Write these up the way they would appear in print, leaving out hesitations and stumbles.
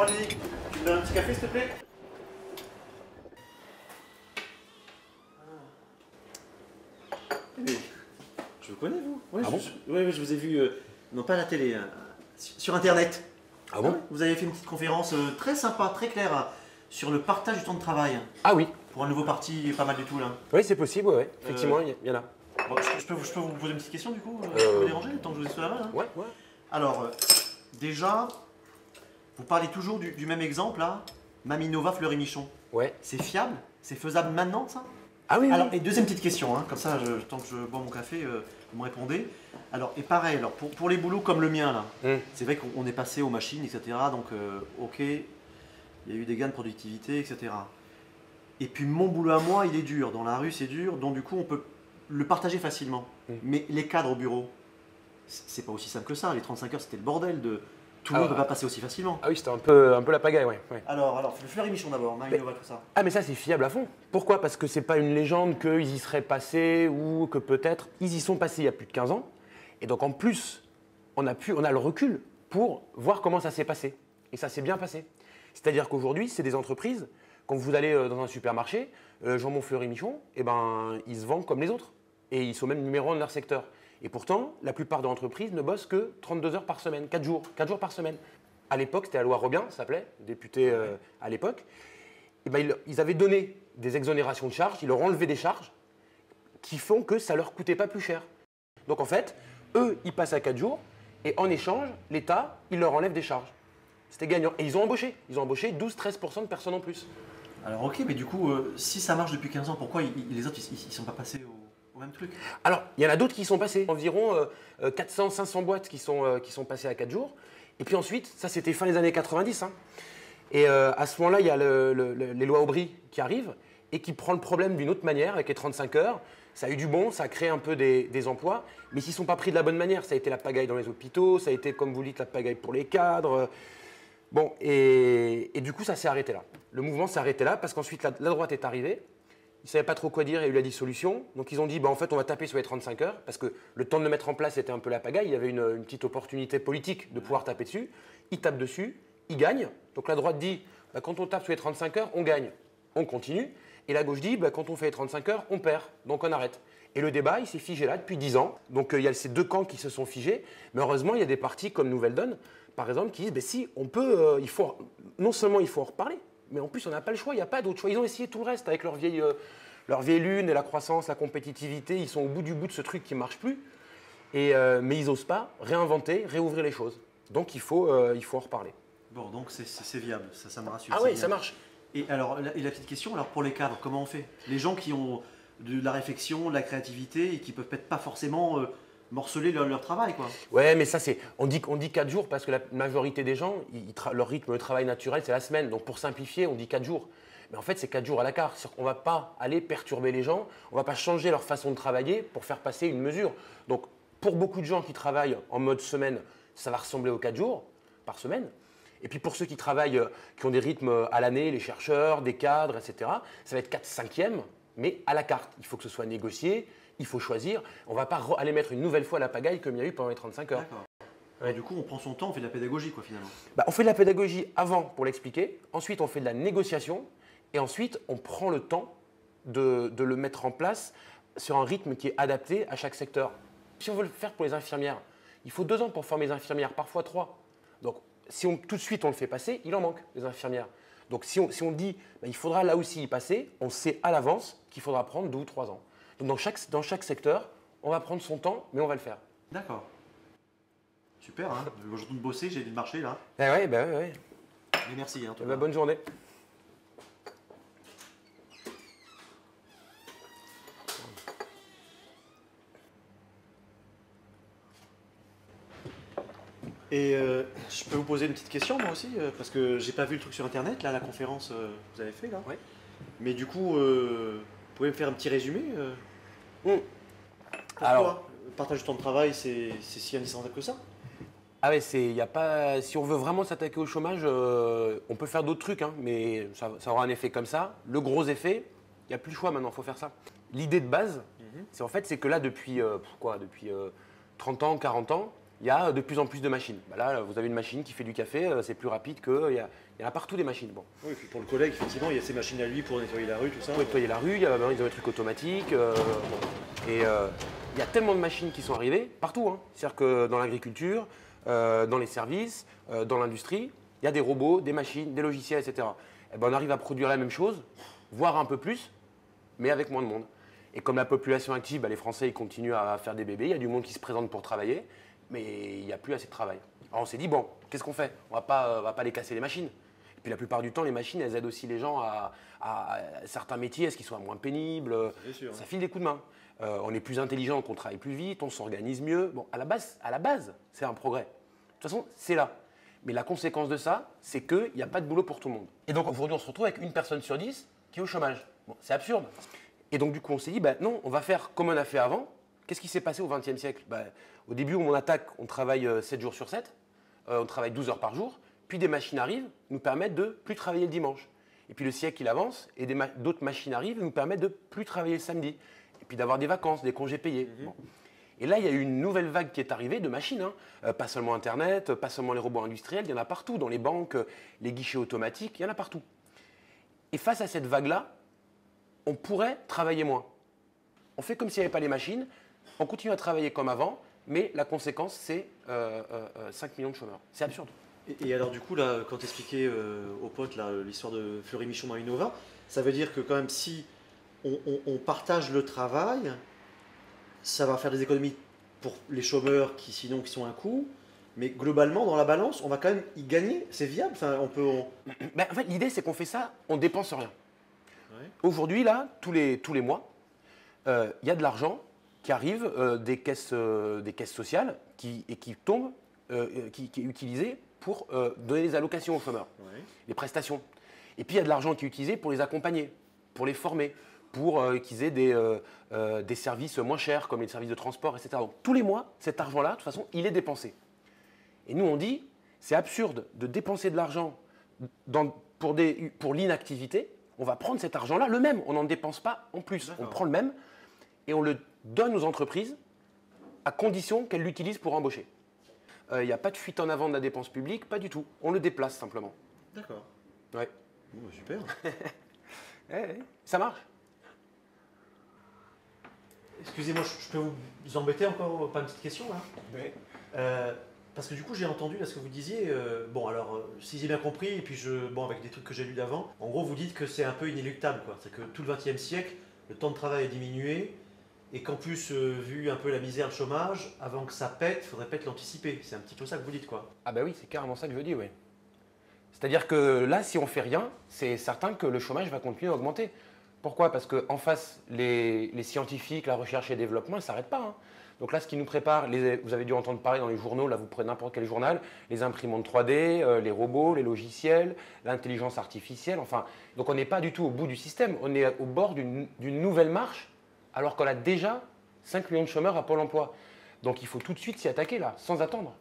Coralie, tu me donnes un petit café, s'il te plaît? Mais, je vous connais, vous? Ouais, Ah bon? Je vous ai vu, non pas à la télé, sur Internet. Ah bon? Ouais, vous avez fait une petite conférence très sympa, très claire, sur le partage du temps de travail. Ah oui, Pour un nouveau parti, pas mal du tout, là. oui c'est possible, ouais. Effectivement, il y en a. Bon, je peux vous poser une petite question, du coup? Ça vous déranger, tant que je vous ai sous la main, là? Ouais, ouais. Alors, déjà, vous parlez toujours du même exemple, là. Maminova, Fleury Michon. Ouais. C'est fiable? C'est faisable maintenant, ça? Ah oui, oui. Alors, et deuxième petite question, hein, comme ça, tant que je bois mon café, vous me répondez. Alors, et pareil, alors, pour les boulots comme le mien, là, c'est vrai qu'on est passé aux machines, etc. Donc, ok, il y a eu des gains de productivité, etc. Et puis, mon boulot à moi, il est dur. Dans la rue, c'est dur. Donc, du coup, on peut le partager facilement. Mais les cadres au bureau, c'est pas aussi simple que ça. Les 35 heures, c'était le bordel de. Tout le monde ne peut pas passer aussi facilement. Ah oui, c'était un peu la pagaille, ouais. Alors, le Fleury Michon d'abord, Marinova, tout ça. Ah mais ça c'est fiable à fond. Pourquoi? Parce que c'est pas une légende qu'ils y seraient passés ou que peut-être ils y sont passés il y a plus de 15 ans. Et donc en plus, on a le recul pour voir comment ça s'est passé. Et ça s'est bien passé. C'est-à-dire qu'aujourd'hui, c'est des entreprises, quand vous allez dans un supermarché, Jambon Fleury Michon, eh ben, ils se vendent comme les autres. Et ils sont même numéro 1 de leur secteur. Et pourtant, la plupart des entreprises ne bossent que 32 heures par semaine, 4 jours par semaine. À l'époque, c'était la loi Robien, ça s'appelait, député à l'époque. Et ben, ils avaient donné des exonérations de charges, ils leur ont enlevé des charges qui font que ça ne leur coûtait pas plus cher. Donc en fait, eux, ils passent à 4 jours et en échange, l'État, il leur enlève des charges. C'était gagnant. Et ils ont embauché 12-13% de personnes en plus. Alors ok, mais du coup, si ça marche depuis 15 ans, pourquoi les autres, ils ne sont pas passés au même truc? Alors, il y en a d'autres qui sont passés. Environ 400-500 boîtes qui sont passées à 4 jours. Et puis ensuite, ça c'était fin des années 90. Hein. Et à ce moment-là, il y a les lois Aubry qui arrivent et qui prend le problème d'une autre manière avec les 35 heures. Ça a eu du bon, ça a créé un peu des emplois, mais ils ne sont pas pris de la bonne manière. Ça a été la pagaille dans les hôpitaux, ça a été, comme vous dites, la pagaille pour les cadres. Bon, et du coup, ça s'est arrêté là. Le mouvement s'est arrêté là parce qu'ensuite, la droite est arrivée. Ils ne savaient pas trop quoi dire, il y a eu la dissolution. Donc ils ont dit, en fait, on va taper sur les 35 heures, parce que le temps de le mettre en place, c'était un peu la pagaille. Il y avait une petite opportunité politique de pouvoir taper dessus. Ils tapent dessus, ils gagnent. Donc la droite dit, quand on tape sur les 35 heures, on gagne, on continue. Et la gauche dit, quand on fait les 35 heures, on perd, donc on arrête. Et le débat, il s'est figé là depuis 10 ans. Donc il y a ces deux camps qui se sont figés. Mais heureusement, il y a des partis comme Nouvelle Donne, par exemple, qui disent, si, on peut, non seulement il faut en reparler, mais en plus, on n'a pas le choix, il n'y a pas d'autre choix. Ils ont essayé tout le reste avec leur vieille lune et la croissance, la compétitivité. Ils sont au bout de ce truc qui ne marche plus. Mais ils n'osent pas réinventer, réouvrir les choses. Donc, il faut en reparler. Bon, donc c'est viable, ça me rassure. Ah oui, ça marche. Et alors, la petite question, alors pour les cadres, comment on fait? Les gens qui ont de la réflexion, de la créativité et qui ne peuvent peut-être pas forcément morceler leur travail, quoi. Ouais, mais ça, on dit 4 jours parce que la majorité des gens, leur rythme de travail naturel, c'est la semaine. Donc, pour simplifier, on dit 4 jours. Mais en fait, c'est 4 jours à la carte. On ne va pas aller perturber les gens, on ne va pas changer leur façon de travailler pour faire passer une mesure. Donc, pour beaucoup de gens qui travaillent en mode semaine, ça va ressembler aux 4 jours par semaine. Et puis pour ceux qui travaillent, qui ont des rythmes à l'année, les chercheurs, des cadres, etc., ça va être 4/5e, mais à la carte. Il faut que ce soit négocié, il faut choisir. On ne va pas aller mettre une nouvelle fois la pagaille comme il y a eu pendant les 35 heures. D'accord. Ouais. Du coup, on prend son temps, on fait de la pédagogie, quoi, finalement. On fait de la pédagogie avant pour l'expliquer, ensuite on fait de la négociation, et ensuite on prend le temps de le mettre en place sur un rythme qui est adapté à chaque secteur. Si on veut le faire pour les infirmières, il faut 2 ans pour former les infirmières, parfois 3. Donc si tout de suite on le fait passer, il en manque des infirmières. Donc si on dit il faudra là aussi y passer, on sait à l'avance qu'il faudra prendre 2 ou 3 ans. Donc dans chaque secteur, on va prendre son temps, mais on va le faire. D'accord. Super, hein. Je retourne bosser, j'ai dû marcher là. Ouais. Mais merci. Hein, bonne journée. Et je peux vous poser une petite question moi aussi, parce que j'ai pas vu le truc sur internet, là, la conférence que vous avez fait là. Ouais. Mais du coup, vous pouvez me faire un petit résumé Pourquoi Alors, le partage du temps de travail, c'est si indispensable que ça? Ah ouais, y a pas, si on veut vraiment s'attaquer au chômage, on peut faire d'autres trucs, hein, mais ça aura un effet comme ça. Le gros effet, il n'y a plus le choix maintenant, il faut faire ça. L'idée de base, c'est que là, depuis 30 ans, 40 ans, il y a de plus en plus de machines. Bah là, vous avez une machine qui fait du café, c'est plus rapide que. Il y en a partout des machines. Bon. Oui, et puis pour le collègue, effectivement, il y a ces machines à lui pour nettoyer la rue, tout ça. Pour nettoyer la rue, ils ont des trucs automatiques. Et il y a tellement de machines qui sont arrivées partout. Hein. C'est-à-dire que dans l'agriculture, dans les services, dans l'industrie, il y a des robots, des machines, des logiciels, etc. Et ben, on arrive à produire la même chose, voire un peu plus, mais avec moins de monde. Et comme la population active, les Français ils continuent à faire des bébés, il y a du monde qui se présente pour travailler, mais il n'y a plus assez de travail. Alors on s'est dit, bon, qu'est-ce qu'on fait? On va pas les casser les machines. Et puis la plupart du temps, les machines, elles aident aussi les gens à certains métiers, à ce qu'ils soient moins pénibles. Sûr, ça file des coups de main. On est plus intelligent, on travaille plus vite, on s'organise mieux. Bon, à la base, c'est un progrès. De toute façon, c'est là. Mais la conséquence de ça, c'est qu'il n'y a pas de boulot pour tout le monde. Et donc aujourd'hui, on se retrouve avec une personne sur 10 qui est au chômage. Bon, c'est absurde. Et donc du coup, on s'est dit, non, on va faire comme on a fait avant. Qu'est-ce qui s'est passé au XXe siècle? Au début, où on attaque, on travaille 7 jours sur 7. On travaille 12 heures par jour. Puis des machines arrivent, nous permettent de plus travailler le dimanche. Et puis le siècle, il avance, et d'autres machines arrivent, nous permettent de plus travailler le samedi. Et puis d'avoir des vacances, des congés payés. Bon. Et là, il y a eu une nouvelle vague qui est arrivée de machines. Pas seulement Internet, pas seulement les robots industriels, il y en a partout. Dans les banques, les guichets automatiques, il y en a partout. Et face à cette vague-là, on pourrait travailler moins. On fait comme s'il n'y avait pas les machines, on continue à travailler comme avant, mais la conséquence, c'est 5 millions de chômeurs. C'est absurde. Et alors du coup, là, quand tu expliquais aux potes l'histoire de Fleury-Michon Marinova, ça veut dire que quand même, si on partage le travail, ça va faire des économies pour les chômeurs qui sont un coût, mais globalement, dans la balance, on va quand même y gagner. C'est viable. Enfin, en fait, l'idée, c'est qu'on fait ça, on dépense rien. Ouais. Aujourd'hui, là, tous les mois, il y a de l'argent qui arrive des caisses sociales qui tombe, qui est utilisé pour donner des allocations aux chômeurs, les prestations. Et puis il y a de l'argent qui est utilisé pour les accompagner, pour les former, pour qu'ils aient des services moins chers, comme les services de transport, etc. Donc tous les mois, cet argent-là, de toute façon, il est dépensé. Et nous, on dit, c'est absurde de dépenser de l'argent pour l'inactivité. On va prendre cet argent-là, le même, on n'en dépense pas en plus. On prend le même et on le donne aux entreprises à condition qu'elles l'utilisent pour embaucher. Il n'y a pas de fuite en avant de la dépense publique, pas du tout. On le déplace simplement. D'accord. Ouais. Bon, super. Ça marche. Excusez-moi, je peux vous embêter encore par une petite question là? Oui. Parce que du coup, j'ai entendu là, ce que vous disiez. Si j'ai bien compris, et puis avec des trucs que j'ai lus d'avant, en gros, vous dites que c'est un peu inéluctable, quoi. C'est que tout le XXe siècle, le temps de travail a diminué, et qu'en plus, vu un peu la misère, le chômage, avant que ça pète, il faudrait peut-être l'anticiper. C'est un petit peu ça que vous dites, quoi. Ah oui, c'est carrément ça que je dis, oui. C'est-à-dire que là, si on ne fait rien, c'est certain que le chômage va continuer à augmenter. Pourquoi? Parce qu'en face, les scientifiques, la recherche et le développement, ils ne s'arrêtent pas. Hein. Donc là, ce qui nous prépare, vous avez dû entendre parler dans les journaux, là vous prenez n'importe quel journal, les imprimantes 3D, les robots, les logiciels, l'intelligence artificielle, enfin. Donc on n'est pas du tout au bout du système, on est au bord d'une nouvelle marche, alors qu'on a déjà 5 millions de chômeurs à Pôle emploi. Donc il faut tout de suite s'y attaquer là, sans attendre.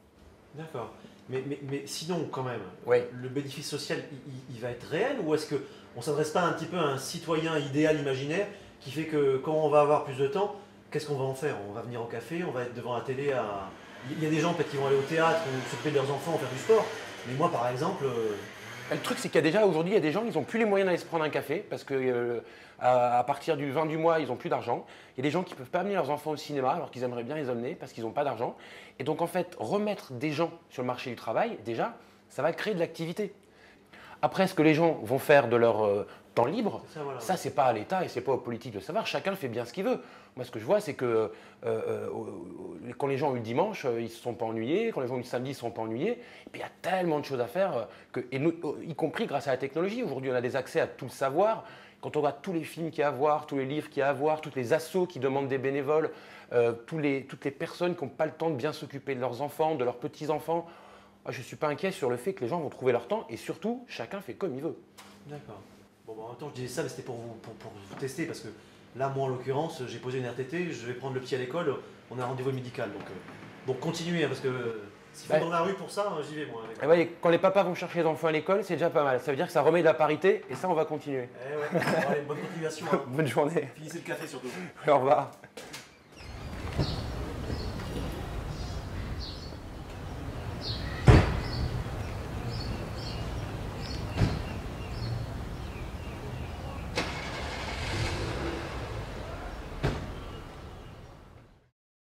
D'accord. Mais sinon, quand même, le bénéfice social, il va être réel, ou est-ce qu'on ne s'adresse pas un petit peu à un citoyen idéal imaginaire qui fait que quand on va avoir plus de temps, qu'est-ce qu'on va en faire? On va venir au café, on va être devant la télé Il y a des gens peut-être qui vont aller au théâtre ou s'occuper de leurs enfants, faire du sport. Mais moi, par exemple... Le truc, c'est qu'il y a déjà aujourd'hui, il y a des gens, ils n'ont plus les moyens d'aller se prendre un café parce que à partir du 20 du mois, ils n'ont plus d'argent. Il y a des gens qui ne peuvent pas amener leurs enfants au cinéma alors qu'ils aimeraient bien les emmener parce qu'ils n'ont pas d'argent. Et donc, en fait, remettre des gens sur le marché du travail, déjà, ça va créer de l'activité. Après, ce que les gens vont faire de leur temps libre, ça, c'est pas à l'État et c'est pas aux politiques de savoir. Chacun fait bien ce qu'il veut. Moi, ce que je vois, c'est que quand les gens ont eu le dimanche, ils ne se sont pas ennuyés. Quand les gens ont eu le samedi, ils ne se sont pas ennuyés. Et puis, il y a tellement de choses à faire, y compris grâce à la technologie. Aujourd'hui, on a des accès à tout le savoir. Quand on voit tous les films qu'il y a à voir, tous les livres qu'il y a à voir, toutes les assos qui demandent des bénévoles, toutes les personnes qui n'ont pas le temps de bien s'occuper de leurs enfants, de leurs petits-enfants, je ne suis pas inquiet sur le fait que les gens vont trouver leur temps et surtout, chacun fait comme il veut. D'accord. Bon, en même temps, je disais ça, mais c'était pour vous tester parce que là, moi, en l'occurrence, j'ai posé une RTT, je vais prendre le petit à l'école, on a un rendez-vous médical. Donc continuez, parce que s'il faut dans la rue pour ça, j'y vais, moi. Quand les papas vont chercher les enfants à l'école, c'est déjà pas mal. Ça veut dire que ça remet de la parité et ça, on va continuer. Allez, bonne continuation. Bonne journée. Finissez le café surtout. Au revoir.